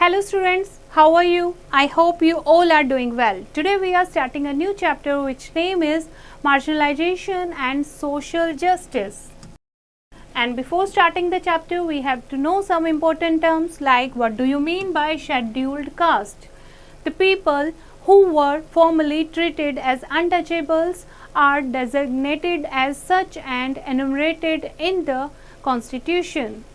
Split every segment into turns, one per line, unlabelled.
Hello students, how are you? I hope you all are doing well. Today we are starting a new chapter which name is Marginalization and Social Justice. And before starting the chapter, we have to know some important terms like what do you mean by scheduled caste? The people who were formerly treated as untouchables are designated as such and enumerated in the Constitution.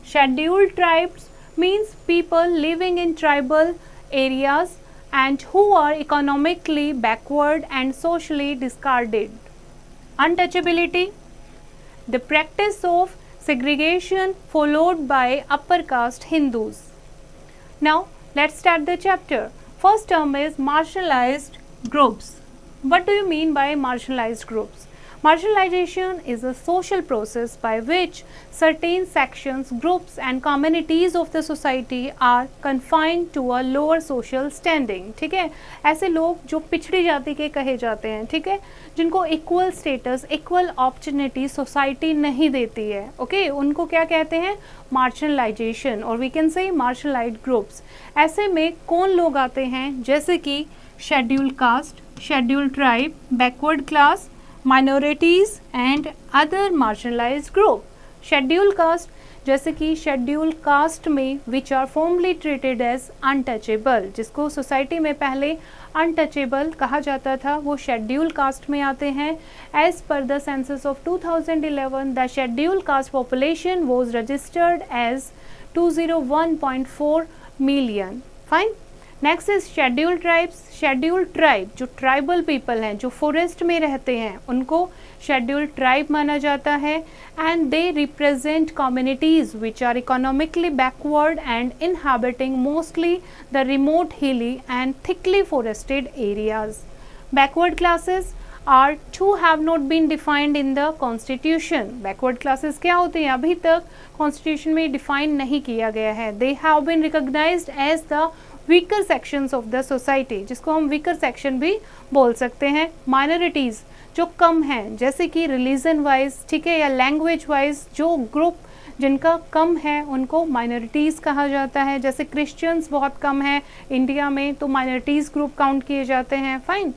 Scheduled tribes means people living in tribal areas and who are economically backward and socially discarded. Untouchability, the practice of segregation followed by upper caste Hindus. Now let's start the chapter. First term is marginalized groups. What do you mean by marginalized groups? Marginalization is a social process by which certain sections, groups and communities of the society are confined to a lower social standing. ठीक है, ऐसे लोग जो पिछड़ी जाति के कहे जाते हैं, ठीक है, जिनको equal status, equal opportunity society नहीं देती है, ओके, उनको क्या कहते हैं? मार्जिनलाइजेशन, और we can say marginalized groups. ऐसे में कौन लोग आते हैं? जैसे कि scheduled caste, scheduled tribe, backward class, minorities and other marginalized group. Scheduled caste जैसे कि शेड्यूल कास्ट में which are formerly treated as untouchable, जिसको सोसाइटी में पहले अनटचेबल कहा जाता था, वो शेड्यूल कास्ट में आते हैं. As per the census of 2011 the schedule caste population was registered as 201.4 million. Fine. Next is scheduled tribes. Scheduled tribe जो ट्राइबल पीपल हैं, जो फॉरेस्ट में रहते हैं, उनको शेड्यूल्ड ट्राइब माना जाता है. And they represent communities which are economically backward and inhabiting mostly the remote hilly and thickly forested areas. Backward classes are to have not been defined in the constitution. Backward classes क्या होते हैं? अभी तक constitution में define नहीं किया गया है. They have been recognized as the weaker sections of the society, जिसको हम वीकर सेक्शन भी बोल सकते हैं. माइनॉरिटीज़ जो कम हैं, जैसे कि रिलीजन वाइज, ठीक है, या लैंग्वेज वाइज जो ग्रुप जिनका कम है उनको माइनॉरिटीज़ कहा जाता है. जैसे क्रिश्चियंस बहुत कम हैं इंडिया में, तो माइनॉरिटीज़ ग्रुप काउंट किए जाते हैं. Fine.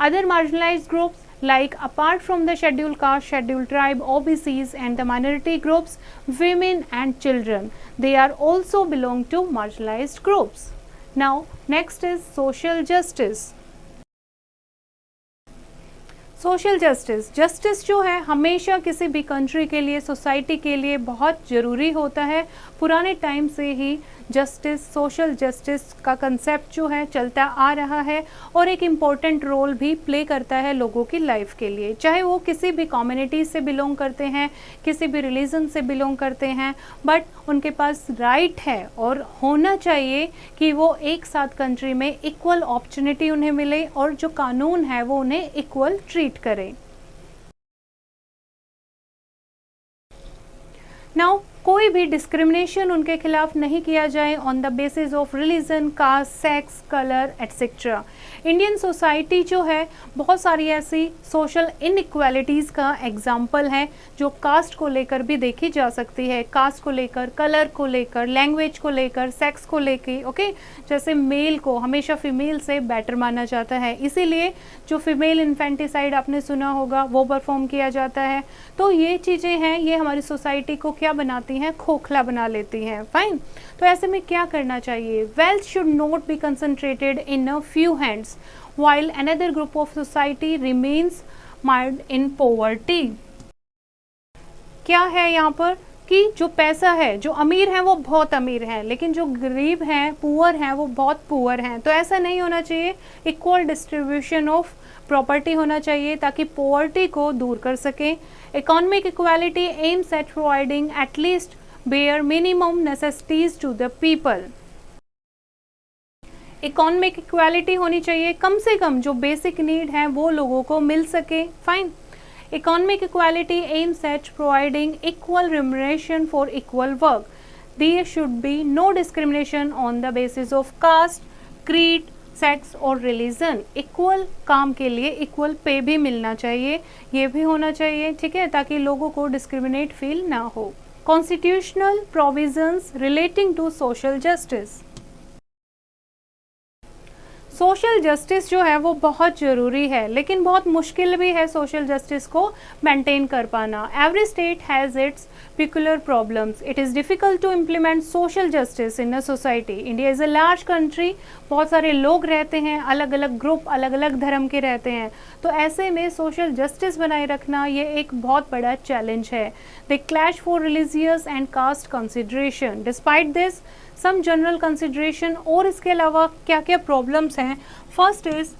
Other marginalised groups like apart from the scheduled caste, scheduled tribe, OBCs and the minority groups, women and children, they are also belong to marginalized groups. Now next is social justice. Social justice, justice जो है हमेशा किसी भी country के लिए, society के लिए बहुत ज़रूरी होता है. पुराने टाइम से ही जस्टिस, सोशल जस्टिस का कंसेप्ट जो है चलता आ रहा है और एक इम्पॉर्टेंट रोल भी प्ले करता है लोगों की लाइफ के लिए, चाहे वो किसी भी कम्युनिटी से बिलोंग करते हैं, किसी भी रिलीजन से बिलोंग करते हैं, बट उनके पास राइट है और होना चाहिए कि वो एक साथ कंट्री में इक्वल अपॉर्चुनिटी उन्हें मिले और जो कानून है वो उन्हें इक्वल ट्रीट करें. नाउ कोई भी डिस्क्रिमिनेशन उनके खिलाफ नहीं किया जाए on the basis of religion, caste, sex, colour etcetera. Indian society जो है बहुत सारी ऐसी सोशल इनइक्वालिटीज़ का एग्जाम्पल है जो कास्ट को लेकर भी देखी जा सकती है. कास्ट को लेकर, कलर को लेकर, लैंग्वेज को लेकर, सेक्स को लेकर. ओके, जैसे मेल को हमेशा फीमेल से बेटर माना जाता है, इसीलिए जो फीमेल इन्फेंटिसाइड आपने सुना होगा वो परफॉर्म किया जाता है. तो ये चीज़ें हैं, ये हमारी सोसाइटी को क्या बनाती हैं? खोखला बना लेती हैं. फाइन. तो ऐसे में क्या करना चाहिए? Wealth should not be concentrated in a few hands while another group of society remains mired in poverty. क्या है यहाँ पर कि जो पैसा है, जो अमीर हैं वो बहुत अमीर हैं, लेकिन जो गरीब हैं, पुअर हैं, वो बहुत पुअर हैं. तो ऐसा नहीं होना चाहिए. इक्वल डिस्ट्रीब्यूशन ऑफ प्रॉपर्टी होना चाहिए ताकि पॉवर्टी को दूर कर सकें. Economic equality aims at providing at least bare minimum necessities to the people. Economic equality होनी चाहिए, कम से कम जो बेसिक नीड है वो लोगों को मिल सके. Fine. Economic equality aims at providing equal remuneration for equal work. There should be no discrimination on the basis of caste, creed, sex और रिलीजन. इक्वल काम के लिए इक्वल पे भी मिलना चाहिए, ये भी होना चाहिए, ठीक है, ताकि लोगों को डिस्क्रिमिनेट फील ना हो. Constitutional provisions relating to social justice. Social justice जो है वो बहुत ज़रूरी है, लेकिन बहुत मुश्किल भी है सोशल जस्टिस को मेंटेन कर पाना. Every state has its peculiar problems. It is difficult to implement social justice in a society. India is a large country. बहुत सारे लोग रहते हैं, अलग अलग ग्रुप, अलग अलग धर्म के रहते हैं, तो ऐसे में सोशल जस्टिस बनाए रखना ये एक बहुत बड़ा चैलेंज है. They clash for religious and caste consideration. Despite this, some general consideration. और इसके अलावा क्या क्या प्रॉब्लम्स हैं? First is,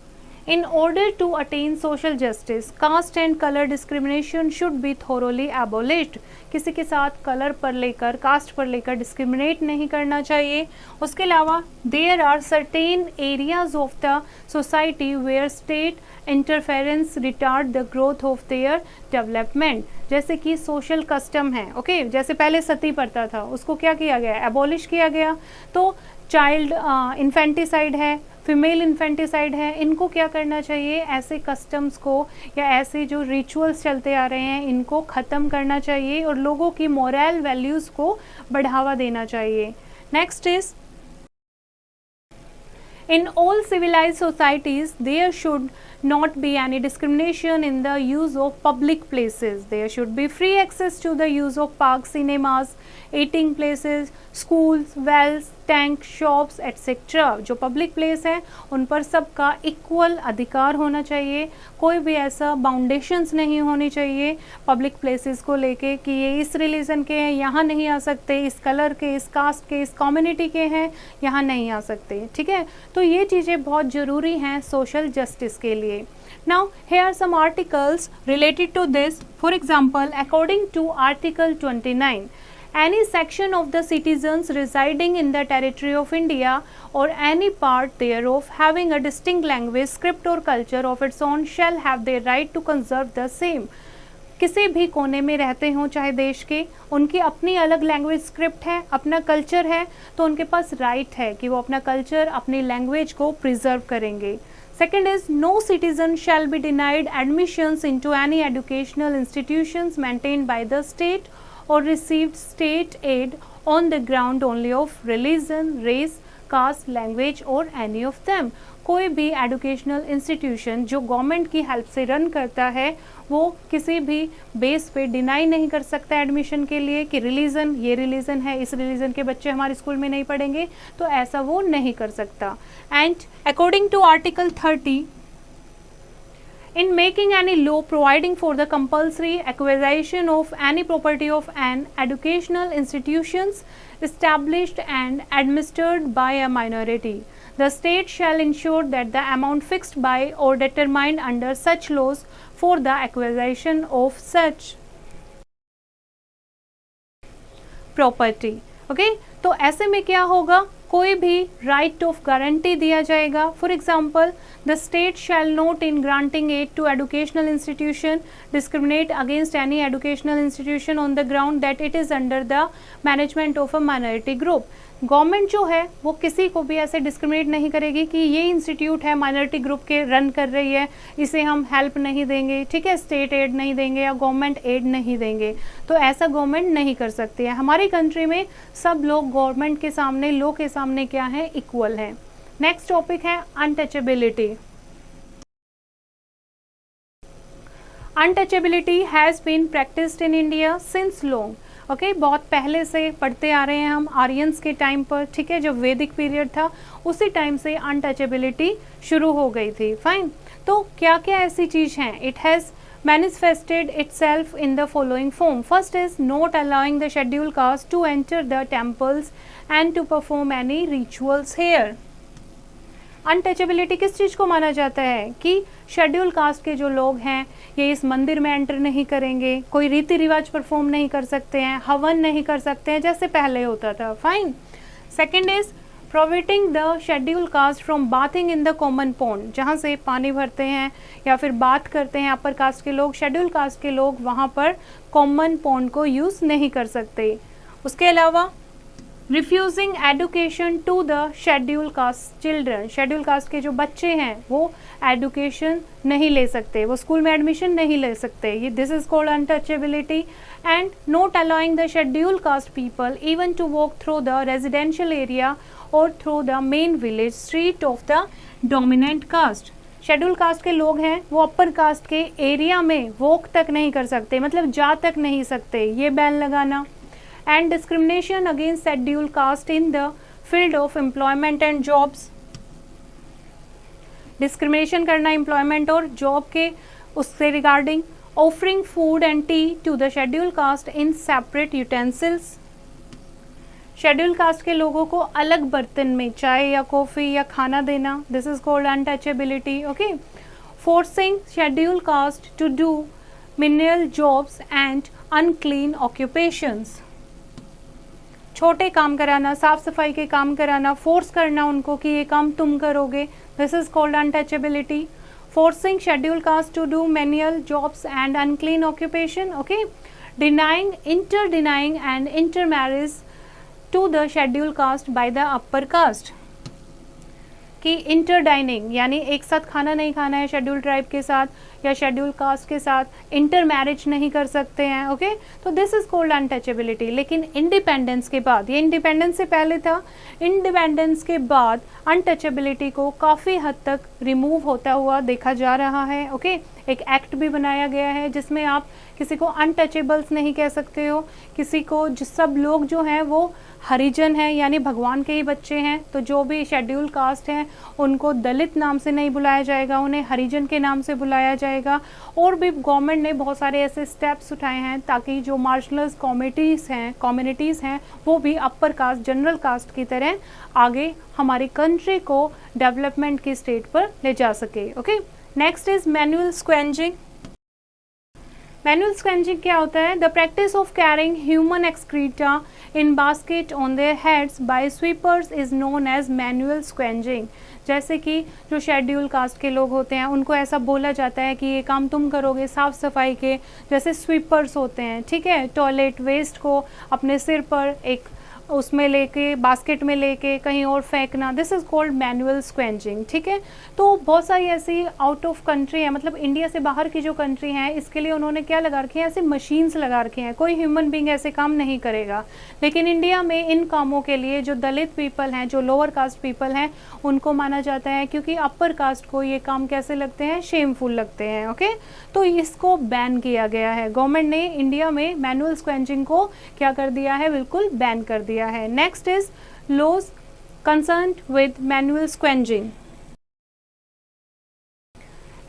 in order to attain social justice, caste and color discrimination should be thoroughly abolished. किसी के साथ कलर पर लेकर, कास्ट पर लेकर डिस्क्रिमिनेट नहीं करना चाहिए. उसके अलावा there are certain areas of the society where state interference retard the growth of their development. जैसे कि सोशल कस्टम है, ओके, जैसे पहले सती प्रथा था, उसको क्या किया गया? एबॉलिश किया गया. तो चाइल्ड इन्फेंटिसाइड है, फीमेल इन्फेंटिसाइड है, इनको क्या करना चाहिए? ऐसे कस्टम्स को या ऐसे जो रिचुअल्स चलते आ रहे हैं इनको ख़त्म करना चाहिए और लोगों की मोरल वैल्यूज़ को बढ़ावा देना चाहिए. Next is, in all civilized societies there should not be any discrimination in the use of public places. There should be free access to the use of parks, cinemas, eating places, schools, wells, tank, shops etcetera. जो public place है उन पर सबका equal अधिकार होना चाहिए. कोई भी ऐसा बाउंडेशंस नहीं होनी चाहिए पब्लिक प्लेसेस को लेके कि ये इस रिलीजन के हैं यहाँ नहीं आ सकते, इस कलर के, इस कास्ट के, इस कम्युनिटी के हैं यहाँ नहीं आ सकते. ठीक है, तो ये चीज़ें बहुत ज़रूरी हैं सोशल जस्टिस के लिए. Now here are some articles related to this. For example, according to Article 29, any section of the citizens residing in the territory of India or any part thereof having a distinct language, script or culture of its own shall have the right to conserve the same. किसी भी कोने में रहते हों चाहे देश के, उनकी अपनी अलग लैंग्वेज स्क्रिप्ट है, अपना कल्चर है, तो उनके पास राइट है कि वो अपना कल्चर, अपनी लैंग्वेज को प्रिजर्व करेंगे. Second is, no citizen shall be denied admissions into any educational institutions maintained by the state or received state aid on the ground only of religion, race, caste, language or any of them. कोई भी educational institution जो government की help से run करता है वो किसी भी बेस पे डिनाई नहीं कर सकता एडमिशन के लिए कि रिलीजन, ये रिलीजन है, इस रिलीजन के बच्चे हमारे स्कूल में नहीं पढ़ेंगे, तो ऐसा वो नहीं कर सकता. And according to article 30, in making any law providing for the compulsory acquisition of any property of an educational institutions established and administered by a minority, the state shall ensure that the amount fixed by or determined under such laws for the acquisition of such property. Okay, तो ऐसे में क्या होगा? कोई भी right of guarantee दिया जाएगा. For example, the state shall not in granting aid to educational institution discriminate against any educational institution on the ground that it is under the management of a minority group. Government जो है वो किसी को भी ऐसे discriminate नहीं करेगी कि ये इंस्टीट्यूट है माइनॉरिटी ग्रुप के रन कर रही है, इसे हम हेल्प नहीं देंगे, ठीक है, स्टेट एड नहीं देंगे या गवर्नमेंट एड नहीं देंगे. तो ऐसा गवर्नमेंट नहीं कर सकती है. हमारी कंट्री में सब लोग गवर्नमेंट के सामने, लॉ के सामने क्या है? इक्वल है. नेक्स्ट टॉपिक है untouchability. Untouchability has been practised in India since long. Okay, बहुत पहले से पढ़ते आ रहे हैं हम, आर्यंस के टाइम पर, ठीक है, जब वैदिक पीरियड था उसी टाइम से अनटचेबिलिटी शुरू हो गई थी. फाइन, तो क्या क्या ऐसी चीज़ हैं? It has manifested itself in the following form. First is not allowing the scheduled caste to enter the temples and to perform any rituals here. Untouchability किस चीज़ को माना जाता है? कि शेड्यूल कास्ट के जो लोग हैं ये इस मंदिर में एंटर नहीं करेंगे, कोई रीति रिवाज परफॉर्म नहीं कर सकते हैं, हवन नहीं कर सकते हैं जैसे पहले होता था. Fine. Second is prohibiting the schedule cast from bathing in the common pond. जहाँ से पानी भरते हैं या फिर बात करते हैं अपर कास्ट के लोग, शेड्यूल कास्ट के लोग वहाँ पर कॉमन पॉन्ड को यूज़ नहीं कर सकते. उसके अलावा refusing education to the schedule caste children, schedule caste के जो बच्चे हैं वो एडुकेशन नहीं ले सकते, वो स्कूल में एडमिशन नहीं ले सकते, ये this is called untouchability. And not allowing the schedule caste people even to walk through the residential area और through the main village street of the dominant caste. Schedule caste के लोग हैं वो अपर कास्ट के area में walk तक नहीं कर सकते, मतलब जा तक नहीं सकते, ये बैन लगाना. And discrimination against schedule caste in the field of employment and jobs, discrimination करना एम्प्लॉयमेंट और जॉब के उससे regarding. Offering food and tea to the schedule caste in separate utensils, schedule caste के लोगों को अलग बर्तन में चाय या कॉफी या खाना देना, this is called untouchability. Okay. Forcing schedule caste to do menial jobs and unclean occupations, छोटे काम कराना, साफ सफाई के काम कराना, फोर्स करना उनको कि ये काम तुम करोगे, this is called untouchability. Forcing schedule caste to do manual jobs and unclean occupation. Okay. Denying and intermarriage to the schedule caste by the upper caste, कि इंटर डाइनिंग यानी एक साथ खाना नहीं खाना है शेड्यूल ट्राइब के साथ या शेड्यूल कास्ट के साथ, इंटर मैरिज नहीं कर सकते हैं. ओके. तो दिस इज कॉल्ड अनटचेबिलिटी. लेकिन इंडिपेंडेंस के बाद, ये इंडिपेंडेंस से पहले था, इंडिपेंडेंस के बाद अनटचेबिलिटी को काफ़ी हद तक रिमूव होता हुआ देखा जा रहा है. ओके. एक एक्ट भी बनाया गया है जिसमें आप किसी को अनटचेबल्स नहीं कह सकते हो, किसी को सब लोग जो हैं वो हरिजन हैं यानी भगवान के ही बच्चे हैं, तो जो भी शेड्यूल कास्ट हैं उनको दलित नाम से नहीं बुलाया जाएगा, उन्हें हरिजन के नाम से बुलाया जाएगा. और भी गवर्नमेंट ने बहुत सारे ऐसे स्टेप्स उठाए हैं ताकि जो मार्शलर्स कम्युनिटीज़ हैं वो भी अपर कास्ट जनरल कास्ट की तरह आगे हमारी कंट्री को डेवलपमेंट की स्टेट पर ले जा सके. Okay. Next is manual scavenging. Manual scavenging क्या होता है? The practice of carrying human excreta in basket on their heads by sweepers is known as manual scavenging. जैसे कि जो शेड्यूल कास्ट के लोग होते हैं उनको ऐसा बोला जाता है कि ये काम तुम करोगे साफ सफाई के, जैसे स्वीपर्स होते हैं, ठीक है, टॉयलेट वेस्ट को अपने सिर पर एक उसमें लेके बास्केट में लेके कहीं और फेंकना, this is called manual scavenging. ठीक है. तो बहुत सारी ऐसी आउट ऑफ कंट्री है, मतलब इंडिया से बाहर की जो कंट्री है इसके लिए उन्होंने क्या लगा रखी है, ऐसे मशीन्स लगा रखी हैं, कोई ह्यूमन बींग ऐसे काम नहीं करेगा. लेकिन इंडिया में इन कामों के लिए जो दलित पीपल हैं, जो लोअर कास्ट पीपल हैं, उनको माना जाता है क्योंकि अपर कास्ट को ये काम कैसे लगते हैं, शेमफुल लगते हैं. ओके. तो इसको बैन किया गया है, गवर्नमेंट ने इंडिया में मैनुअल स्क्वेंजिंग को क्या कर दिया है, बिल्कुल बैन कर दिया है. Next is laws concerned with manual scavenging.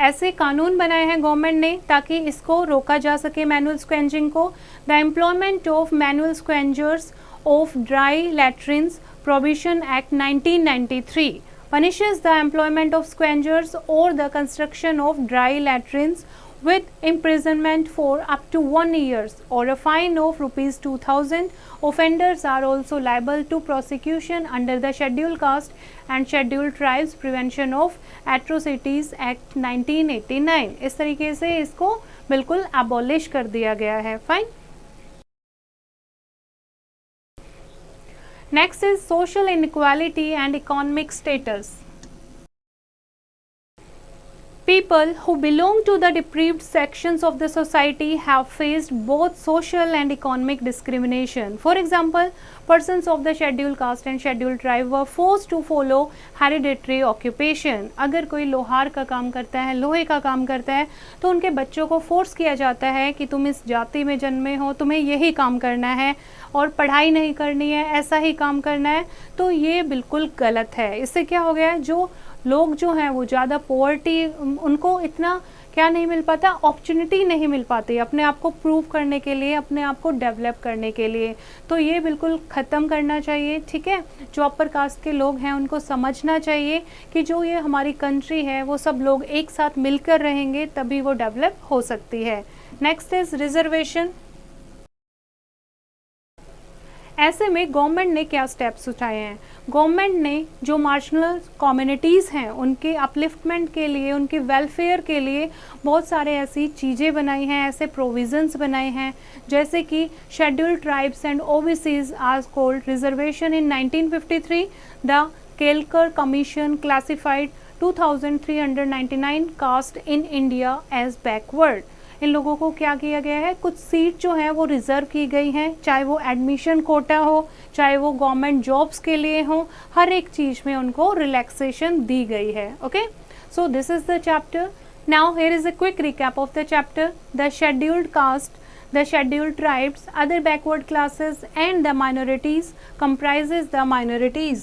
ऐसे कानून बनाए हैं गवर्नमेंट ने ताकि इसको रोका जा सके मैनुअल स्क्वेंजिंग को. The employment of manual scavengers of dry latrines provision act 1993 punishes the employment of scavengers or the construction of dry latrines with imprisonment for up to 1 year or a fine of rupees 2000. Offenders are also liable to prosecution under the Scheduled Caste and Scheduled Tribes Prevention of Atrocities Act 1989. इस तरीके से इसको बिल्कुल abolish कर दिया गया है. Fine. Next is social inequality and economic status. People who belong to the deprived sections of the society have faced both social and economic discrimination. For example, persons of the scheduled caste and scheduled tribe were forced to follow hereditary occupation. अगर कोई लोहार का काम करता है, लोहे का काम करता है, तो उनके बच्चों को फोर्स किया जाता है कि तुम इस जाति में जन्मे हो, तुम्हें यही काम करना है और पढ़ाई नहीं करनी है, ऐसा ही काम करना है. तो ये बिल्कुल गलत है. इससे क्या हो गया है, जो लोग जो हैं वो ज़्यादा पॉवर्टी, उनको इतना क्या नहीं मिल पाता, अपॉर्चुनिटी नहीं मिल पाती अपने आप को प्रूव करने के लिए, अपने आप को डेवलप करने के लिए. तो ये बिल्कुल ख़त्म करना चाहिए. ठीक है. जो अपर कास्ट के लोग हैं उनको समझना चाहिए कि जो ये हमारी कंट्री है वो सब लोग एक साथ मिलकर रहेंगे तभी वो डेवलप हो सकती है. Next is reservation. ऐसे में गवर्नमेंट ने क्या स्टेप्स उठाए हैं? गवर्नमेंट ने जो मार्शनल कम्युनिटीज़ हैं उनके अपलिफ्टमेंट के लिए, उनके वेलफेयर के लिए बहुत सारे ऐसी चीज़ें बनाई हैं, ऐसे प्रोविजंस बनाए हैं, जैसे कि scheduled tribes and OBCs are called reservation in 1953, the Kelkar commission classified 2399 caste in India as backward. इन लोगों को क्या किया गया है, कुछ सीट जो है वो रिजर्व की गई हैं, चाहे वो एडमिशन कोटा हो, चाहे वो गवर्नमेंट जॉब्स के लिए हो, हर एक चीज में उनको रिलैक्सेशन दी गई है। Okay, so this is the chapter. Now here is a quick recap of the chapter. The scheduled caste, the scheduled tribes, other backward classes and the minorities comprises the minorities.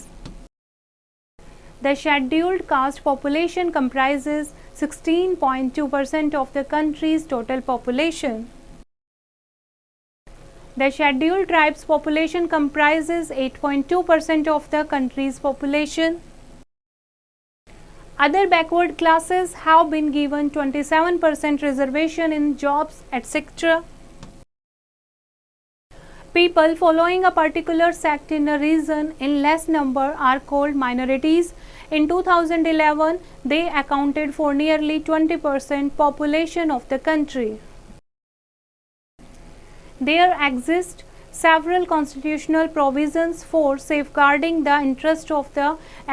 The scheduled caste population comprises 16.2% of the country's total population. The scheduled tribes population comprises 8.2% of the country's population. Other backward classes have been given 27% reservation in jobs, etc. People following a particular sect in a region in less number are called minorities. In 2011, they accounted for nearly 20% population of the country. There exist several constitutional provisions for safeguarding the interest of the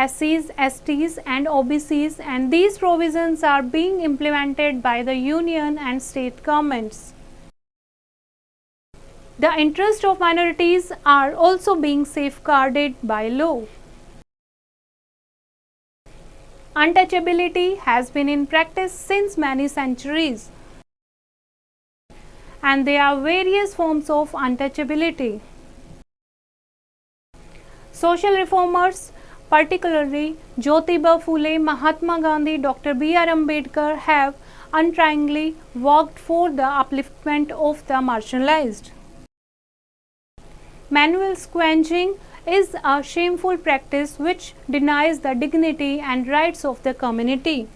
SCs, STs and OBCs, and these provisions are being implemented by the union and state governments. The interests of minorities are also being safeguarded by law. Untouchability has been in practice since many centuries, and there are various forms of untouchability. Social reformers, particularly Jyotiba Phule, Mahatma Gandhi, Dr. B.R. Ambedkar, have untiringly worked for the upliftment of the marginalized. Manual squashing is a shameful practice which denies the dignity and rights of the community.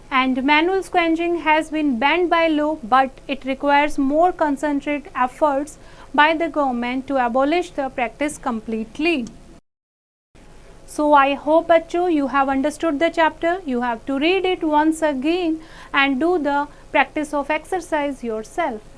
And manual squashing has been banned by law, but it requires more concentrated efforts by the government to abolish the practice completely. So I hope bachcho you have understood the chapter. You have to read it once again and do the practice of exercise yourself.